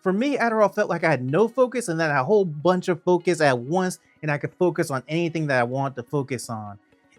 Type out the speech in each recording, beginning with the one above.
For me, Adderall felt like I had no focus and then a whole bunch of focus at once, and I could focus on anything that I want to focus on.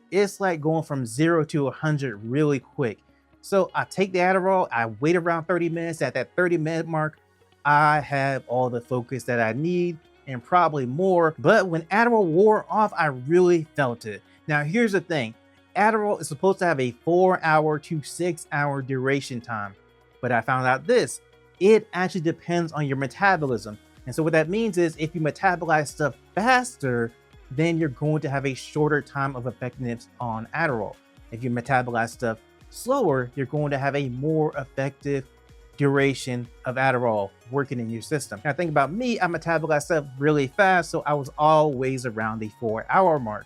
It's like going from 0 to 100 really quick. So I take the Adderall, I wait around 30 minutes. At that 30-minute mark, I have all the focus that I need and probably more. But when Adderall wore off, I really felt it. Now, here's the thing. Adderall is supposed to have a 4-hour to 6-hour duration time. But I found out this, it actually depends on your metabolism. And so what that means is if you metabolize stuff faster, then you're going to have a shorter time of effectiveness on Adderall. If you metabolize stuff slower, you're going to have a more effective duration of Adderall working in your system. Now think about me, I metabolize stuff really fast, so I was always around the 4-hour mark.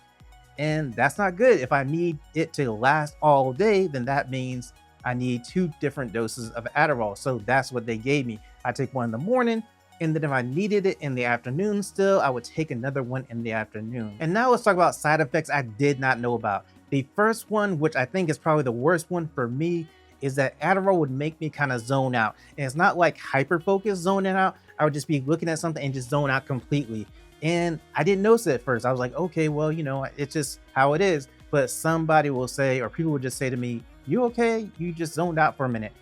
And that's not good. If I need it to last all day, then that means I need 2 different doses of Adderall. So that's what they gave me. I take one in the morning, and then if I needed it in the afternoon still, I would take another one in the afternoon. And now let's talk about side effects I did not know about. The first one, which I think is probably the worst one for me, is that Adderall would make me kind of zone out. And it's not like hyper-focused zoning out. I would just be looking at something and just zone out completely. And I didn't notice it at first. I was like, okay, well, you know, it's just how it is. But somebody will say, or people will just say to me, you okay? You just zoned out for a minute.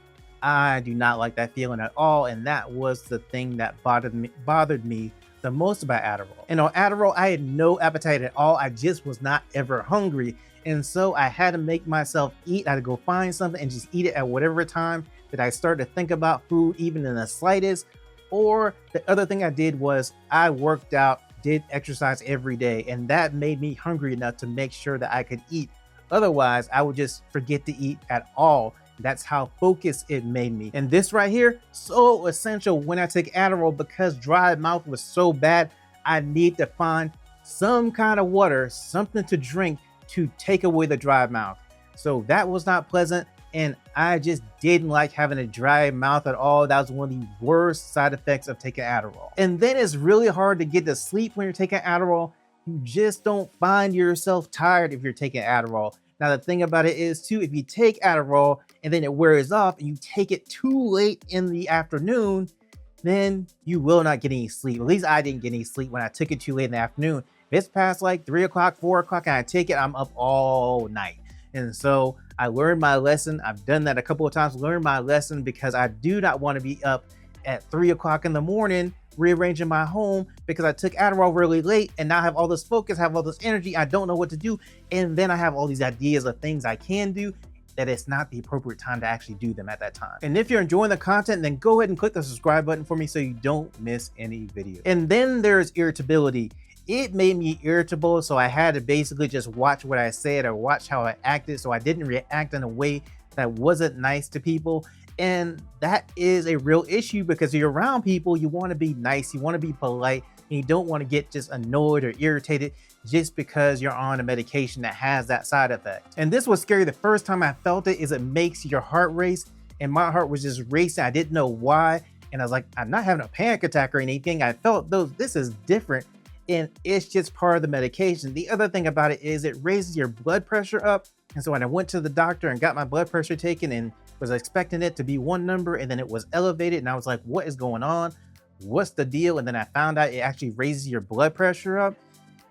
I do not like that feeling at all. And that was the thing that bothered me the most about Adderall. And on Adderall, I had no appetite at all. I just was not ever hungry. And so I had to make myself eat. I had to go find something and just eat it at whatever time that I started to think about food, even in the slightest. Or the other thing I did was I worked out, did exercise every day, and that made me hungry enough to make sure that I could eat. Otherwise, I would just forget to eat at all. That's how focused it made me. And this right here, so essential when I take Adderall, because dry mouth was so bad. I need to find some kind of water, something to drink to take away the dry mouth. So that was not pleasant. And I just didn't like having a dry mouth at all. That was one of the worst side effects of taking Adderall. And then it's really hard to get to sleep when you're taking Adderall. You just don't find yourself tired if you're taking Adderall. Now, the thing about it is too, if you take Adderall and then it wears off and you take it too late in the afternoon, then you will not get any sleep. At least I didn't get any sleep when I took it too late in the afternoon. If it's past like 3 o'clock, 4 o'clock and I take it, I'm up all night. And so I learned my lesson. I've done that a couple of times, learned my lesson, because I do not want to be up at 3 o'clock in the morning rearranging my home because I took Adderall really late and now I have all this focus, have all this energy. I don't know what to do. And then I have all these ideas of things I can do that it's not the appropriate time to actually do them at that time. And if you're enjoying the content, then go ahead and click the subscribe button for me so you don't miss any video. And then there's irritability. It made me irritable, so I had to basically just watch what I said or watch how I acted, so I didn't react in a way that wasn't nice to people. And that is a real issue because you're around people, you want to be nice, you want to be polite, and you don't want to get just annoyed or irritated just because you're on a medication that has that side effect. And this was scary. The first time I felt it is it makes your heart race, and my heart was just racing. I didn't know why, and I was like, I'm not having a panic attack or anything. I felt those, this is different. And it's just part of the medication. The other thing about it is it raises your blood pressure up. And so when I went to the doctor and got my blood pressure taken and was expecting it to be one number, and then it was elevated, and I was like, what is going on? What's the deal? And then I found out it actually raises your blood pressure up.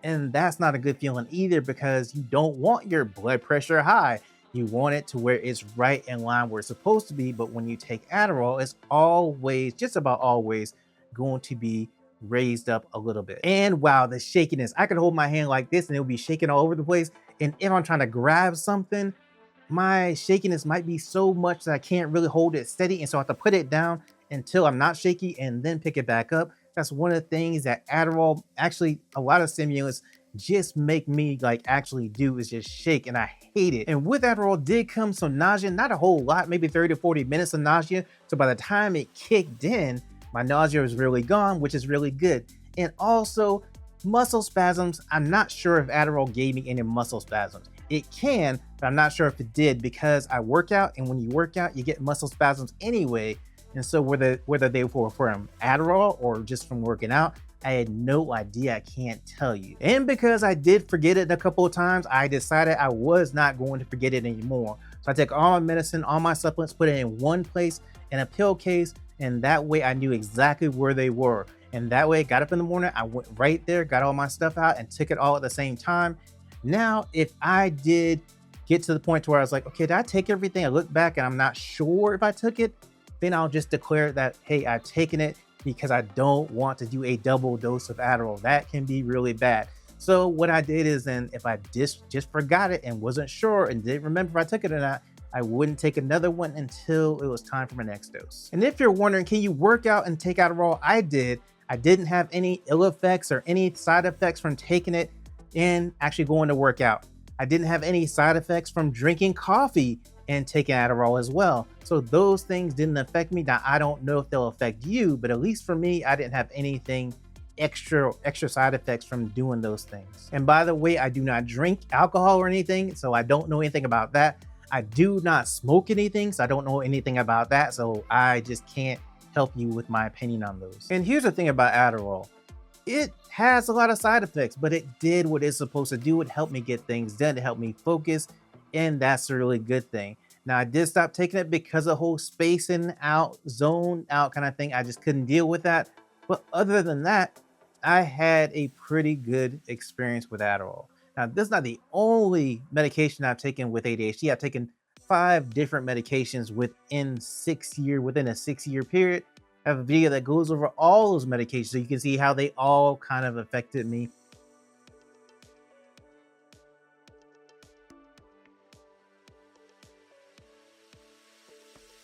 And that's not a good feeling either, because you don't want your blood pressure high. You want it to where it's right in line where it's supposed to be. But when you take Adderall, it's always, just about always, going to be raised up a little bit. And wow, the shakiness. I could hold my hand like this and it'll be shaking all over the place. And if I'm trying to grab something, my shakiness might be so much that I can't really hold it steady. And so I have to put it down until I'm not shaky and then pick it back up. That's one of the things that Adderall, actually a lot of stimulants, just make me like actually do, is just shake, and I hate it. And with Adderall did come some nausea, not a whole lot, maybe 30 to 40 minutes of nausea. So by the time it kicked in, my nausea was really gone, which is really good. And also muscle spasms. I'm not sure if Adderall gave me any muscle spasms. It can, but I'm not sure if it did, because I work out, and when you work out, you get muscle spasms anyway. And so whether they were from Adderall or just from working out, I had no idea. I can't tell you. And because I did forget it a couple of times, I decided I was not going to forget it anymore. So I take all my medicine, all my supplements, put it in one place in a pill case, And that way I knew exactly where they were. And that way I got up in the morning, I went right there, got all my stuff out and took it all at the same time. Now, if I did get to the point where I was like, okay, did I take everything? I look back and I'm not sure if I took it, then I'll just declare that, hey, I've taken it because I don't want to do a double dose of Adderall. That can be really bad. So what I did is then if I just forgot it and wasn't sure and didn't remember if I took it or not, I wouldn't take another one until it was time for my next dose. And if you're wondering, can you work out and take Adderall? I did. I didn't have any ill effects or any side effects from taking it and actually going to work out. I didn't have any side effects from drinking coffee and taking Adderall as well. So those things didn't affect me. Now, I don't know if they'll affect you, but at least for me, I didn't have anything extra side effects from doing those things. And by the way, I do not drink alcohol or anything, so I don't know anything about that. I do not smoke anything, so I don't know anything about that. So I just can't help you with my opinion on those. And here's the thing about Adderall. It has a lot of side effects, but it did what it's supposed to do. It helped me get things done, it helped me focus, and that's a really good thing. Now, I did stop taking it because of the whole spacing out, zone out kind of thing. I just couldn't deal with that. But other than that, I had a pretty good experience with Adderall. Now, this is not the only medication I've taken with ADHD. I've taken 5 different medications within a 6-year period. I have a video that goes over all those medications so you can see how they all kind of affected me